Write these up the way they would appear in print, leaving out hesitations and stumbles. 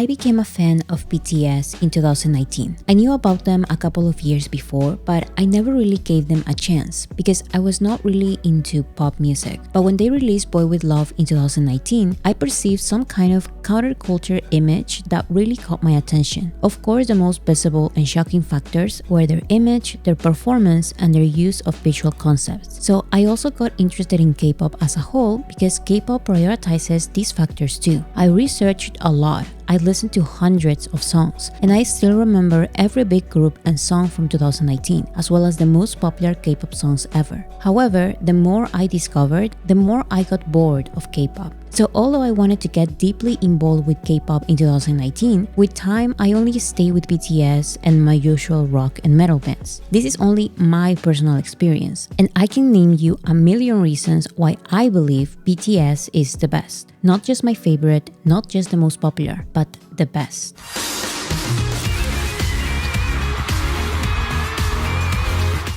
I became a fan of BTS in 2019. I knew about them a couple of years before, but I never really gave them a chance because I was not really into pop music. But when they released Boy With Love in 2019, I perceived some kind of counterculture image that really caught my attention. Of course, the most visible and shocking factors were their image, their performance, and their use of visual concepts. So I also got interested in K-pop as a whole because K-pop prioritizes these factors too. I researched a lot. I listened to hundreds of songs, and I still remember every big group and song from 2019, as well as the most popular K-pop songs ever. However, the more I discovered, the more I got bored of K-pop. So although I wanted to get deeply involved with K-pop in 2019, with time I only stayed with BTS and my usual rock and metal bands. This is only my personal experience, and I can name you a million reasons why I believe BTS is the best. Not just my favorite, not just the most popular, but the best.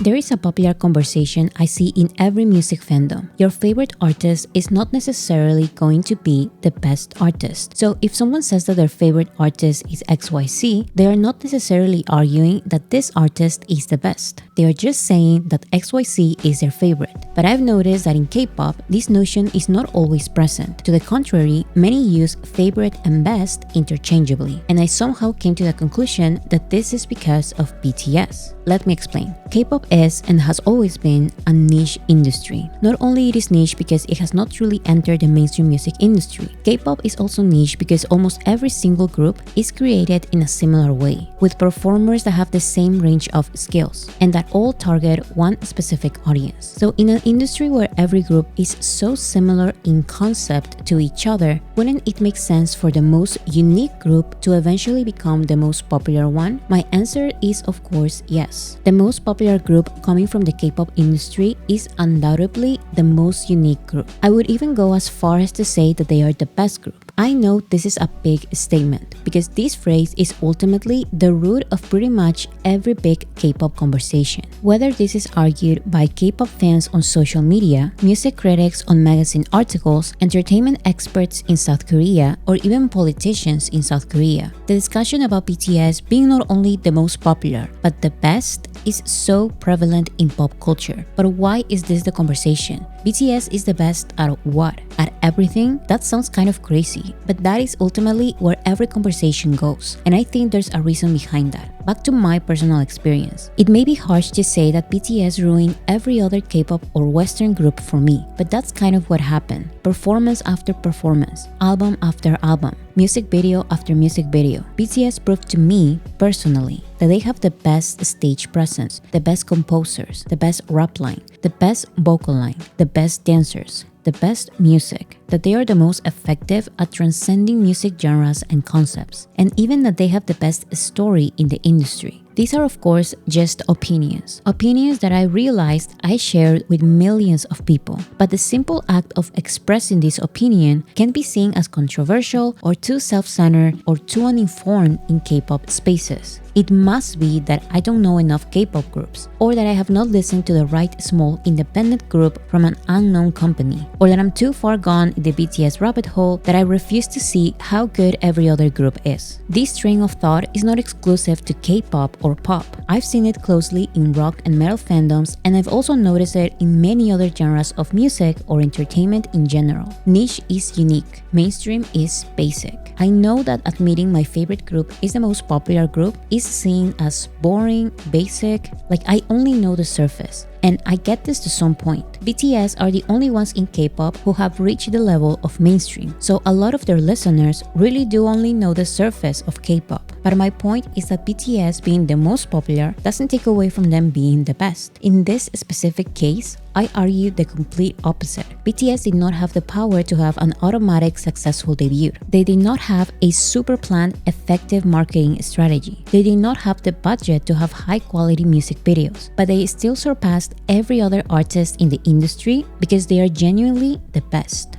There is a popular conversation I see in every music fandom. Your favorite artist is not necessarily going to be the best artist. So if someone says that their favorite artist is XYZ, they are not necessarily arguing that this artist is the best. They are just saying that XYZ is their favorite. But I've noticed that in K-pop, this notion is not always present. To the contrary, many use favorite and best interchangeably. And I somehow came to the conclusion that this is because of BTS. Let me explain. K-pop is and has always been a niche industry. Not only it is niche because it has not truly entered the mainstream music industry. K-pop is also niche because almost every single group is created in a similar way, with performers that have the same range of skills and that all target one specific audience. So in an industry where every group is so similar in concept to each other, wouldn't it make sense for the most unique group to eventually become the most popular one? My answer is of course yes. The most popular group coming from the K-pop industry is undoubtedly the most unique group. I would even go as far as to say that they are the best group. I know this is a big statement because this phrase is ultimately the root of pretty much every big K-pop conversation. Whether this is argued by K-pop fans on social media, music critics on magazine articles, entertainment experts in South Korea, or even politicians in South Korea, the discussion about BTS being not only the most popular, but the best is so prevalent in pop culture. But why is this the conversation? BTS is the best at what? At everything? That sounds kind of crazy, but that is ultimately where every conversation goes, and I think there's a reason behind that. Back to my personal experience. It may be harsh to say that BTS ruined every other K-pop or Western group for me, but that's kind of what happened. Performance after performance, album after album, music video after music video. BTS proved to me, personally, that they have the best stage presence, the best composers, the best rap line, the best vocal line, the best dancers, the best music, that they are the most effective at transcending music genres and concepts, and even that they have the best story in the industry. These are of course just opinions that I realized I shared with millions of people, but the simple act of expressing this opinion can be seen as controversial or too self-centered or too uninformed in K-pop spaces. It must be that I don't know enough K-pop groups, or that I have not listened to the right small independent group from an unknown company, or that I'm too far gone in the BTS rabbit hole that I refuse to see how good every other group is. This train of thought is not exclusive to K-pop or pop. I've seen it closely in rock and metal fandoms, and I've also noticed it in many other genres of music or entertainment in general. Niche is unique, mainstream is basic. I know that admitting my favorite group is the most popular group is seen as boring, basic, like I only know the surface. And I get this to some point. BTS are the only ones in K-pop who have reached the level of mainstream, so a lot of their listeners really do only know the surface of K-pop. But my point is that BTS being the most popular doesn't take away from them being the best. In this specific case, I argue the complete opposite. BTS did not have the power to have an automatic successful debut. They did not have a super planned, effective marketing strategy. They did not have the budget to have high quality music videos, but they still surpassed every other artist in the industry because they are genuinely the best.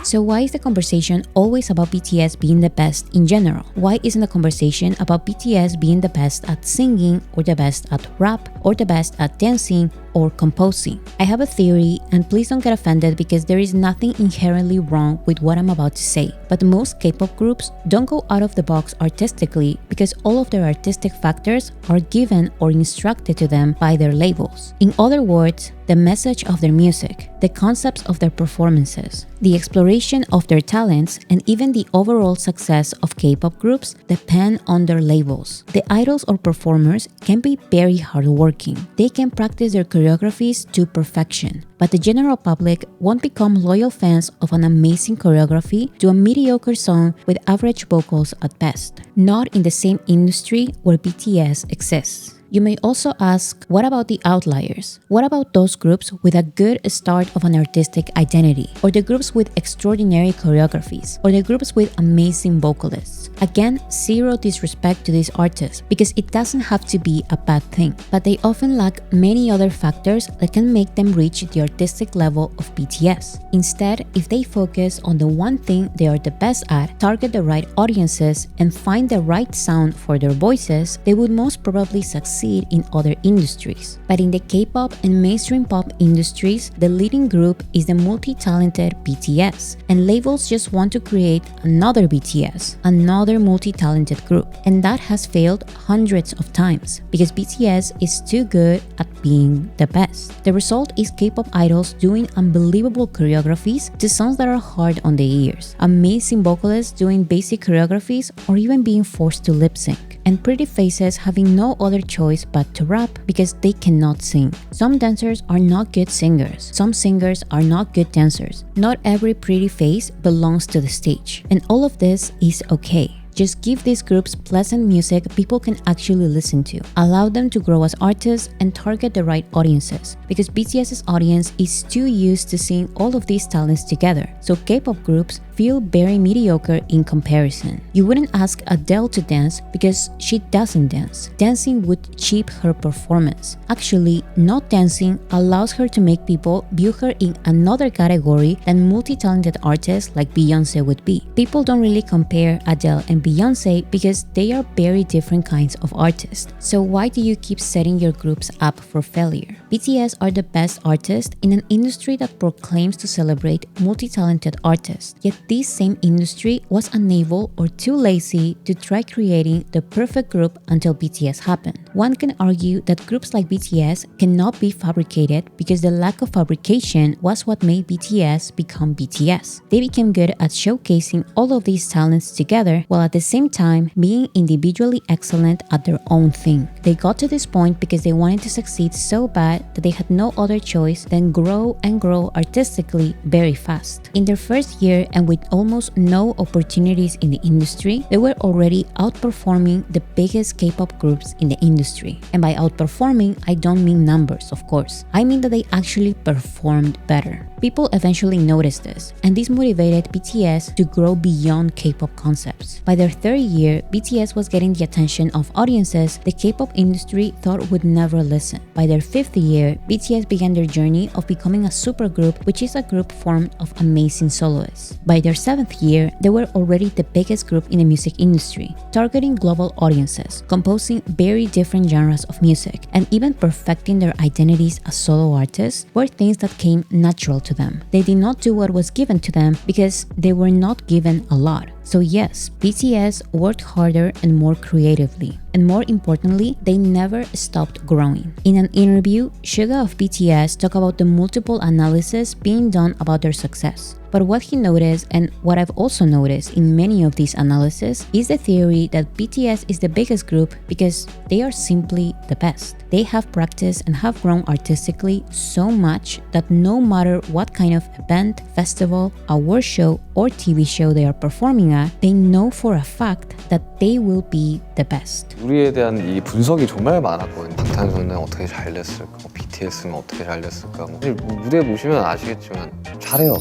So why is the conversation always about BTS being the best in general? Why isn't the conversation about BTS being the best at singing, or the best at rap, or the best at dancing, or composing? I have a theory, and please don't get offended because there is nothing inherently wrong with what I'm about to say. But most K-pop groups don't go out of the box artistically because all of their artistic factors are given or instructed to them by their labels. In other words, the message of their music, the concepts of their performances, the exploration of their talents, and even the overall success of K-pop groups depend on their labels. The idols or performers can be very hardworking. They can practice their choreographies to perfection, but the general public won't become loyal fans of an amazing choreography to a mediocre song with average vocals at best. Not in the same industry where BTS exists. You may also ask, what about the outliers? What about those groups with a good start of an artistic identity? Or the groups with extraordinary choreographies? Or the groups with amazing vocalists? Again, zero disrespect to these artists because it doesn't have to be a bad thing, but they often lack many other factors that can make them reach the artistic level of BTS. Instead, if they focus on the one thing they are the best at, target the right audiences, and find the right sound for their voices, they would most probably succeed in other industries. But in the K-pop and mainstream pop industries, the leading group is the multi-talented BTS, and labels just want to create another BTS, another multi-talented group, and that has failed hundreds of times because BTS is too good at being the best. The result is K-pop idols doing unbelievable choreographies to songs that are hard on the ears, amazing vocalists doing basic choreographies or even being forced to lip sync, and pretty faces having no other choice but to rap because they cannot sing. Some dancers are not good singers. Some singers are not good dancers. Not every pretty face belongs to the stage, and all of this is okay. Just give these groups pleasant music people can actually listen to. Allow them to grow as artists and target the right audiences, because BTS's audience is too used to seeing all of these talents together, so K-pop groups feel very mediocre in comparison. You wouldn't ask Adele to dance because she doesn't dance. Dancing would cheap her performance. Actually, not dancing allows her to make people view her in another category than multi-talented artists like Beyoncé would be. People don't really compare Adele and Beyoncé because they are very different kinds of artists. So why do you keep setting your groups up for failure? BTS are the best artists in an industry that proclaims to celebrate multi-talented artists, yet this same industry was unable or too lazy to try creating the perfect group until BTS happened. One can argue that groups like BTS cannot be fabricated because the lack of fabrication was what made BTS become BTS. They became good at showcasing all of these talents together while at the same time being individually excellent at their own thing. They got to this point because they wanted to succeed so bad that they had no other choice than grow and grow artistically very fast. In their first year and with almost no opportunities in the industry, they were already outperforming the biggest K-pop groups in the industry. And by outperforming, I don't mean numbers, of course. I mean that they actually performed better. People eventually noticed this, and this motivated BTS to grow beyond K-pop concepts. By their third year, BTS was getting the attention of audiences the K-pop industry thought would never listen. By their fifth year, BTS began their journey of becoming a supergroup, which is a group formed of amazing soloists. By their seventh year, they were already the biggest group in the music industry, targeting global audiences, composing very different genres of music, and even perfecting their identities as solo artists were things that came natural to them. They did not do what was given to them because they were not given a lot. So yes, BTS worked harder and more creatively. And more importantly, they never stopped growing. In an interview, Suga of BTS talked about the multiple analyses being done about their success. But what he noticed, and what I've also noticed in many of these analyses, is the theory that BTS is the biggest group because they are simply the best. They have practiced and have grown artistically so much that no matter what kind of event, festival, award show, or TV show they are performing at, they know for a fact that they will be the best. 우리에 대한 이 분석이 정말 많았거든요. 방탄소년단 어떻게 잘 됐을까, BTS는 어떻게 잘 됐을까. 사실 무대 보시면 아시겠지만 잘해요.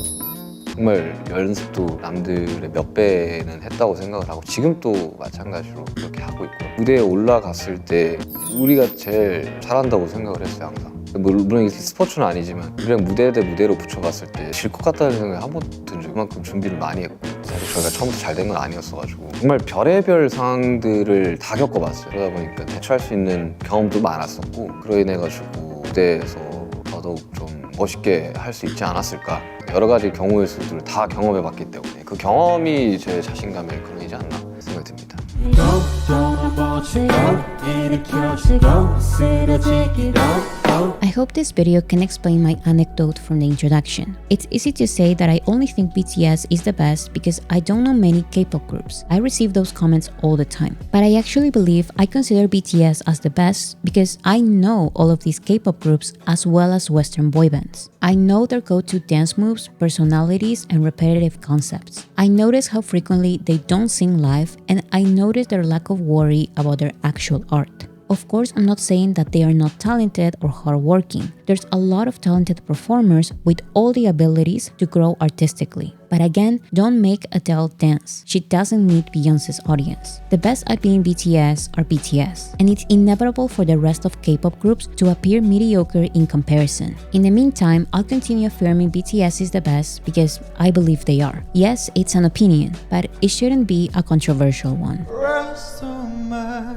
정말 연습도 남들의 몇 배는 했다고 생각을 하고 지금도 마찬가지로 그렇게 하고 있고요. 무대에 올라갔을 때 우리가 제일 잘한다고 생각을 했어요, 항상. 물론 이게 스포츠는 아니지만 그냥 무대 대 무대로 붙여봤을 때 질 것 같다는 생각이 한 번도 든 적이 그만큼 준비를 많이 했고 사실 저희가 처음부터 잘 된 건 아니었어가지고 정말 별의별 상황들을 다 겪어봤어요. 그러다 보니까 대처할 수 있는 경험도 많았었고 그로 인해 가지고 무대에서 더더욱 좀 멋있게 할 수 있지 않았을까. 여러 가지 경우의 수들을 다 경험해봤기 때문에 그 경험이 제 자신감의 근원이지 않나 생각이 듭니다. I hope this video can explain my anecdote from the introduction. It's easy to say that I only think BTS is the best because I don't know many K-pop groups. I receive those comments all the time. But I actually believe I consider BTS as the best because I know all of these K-pop groups as well as Western boy bands. I know their go-to dance moves, personalities, and repetitive concepts. I notice how frequently they don't sing live, and I notice their lack of worry about their actual art. Of course, I'm not saying that they are not talented or hardworking. There's a lot of talented performers with all the abilities to grow artistically. But again, don't make Adele dance. She doesn't need Beyoncé's audience. The best at being BTS are BTS, and it's inevitable for the rest of K-pop groups to appear mediocre in comparison. In the meantime, I'll continue affirming BTS is the best because I believe they are. Yes, it's an opinion, but it shouldn't be a controversial one. Rest on my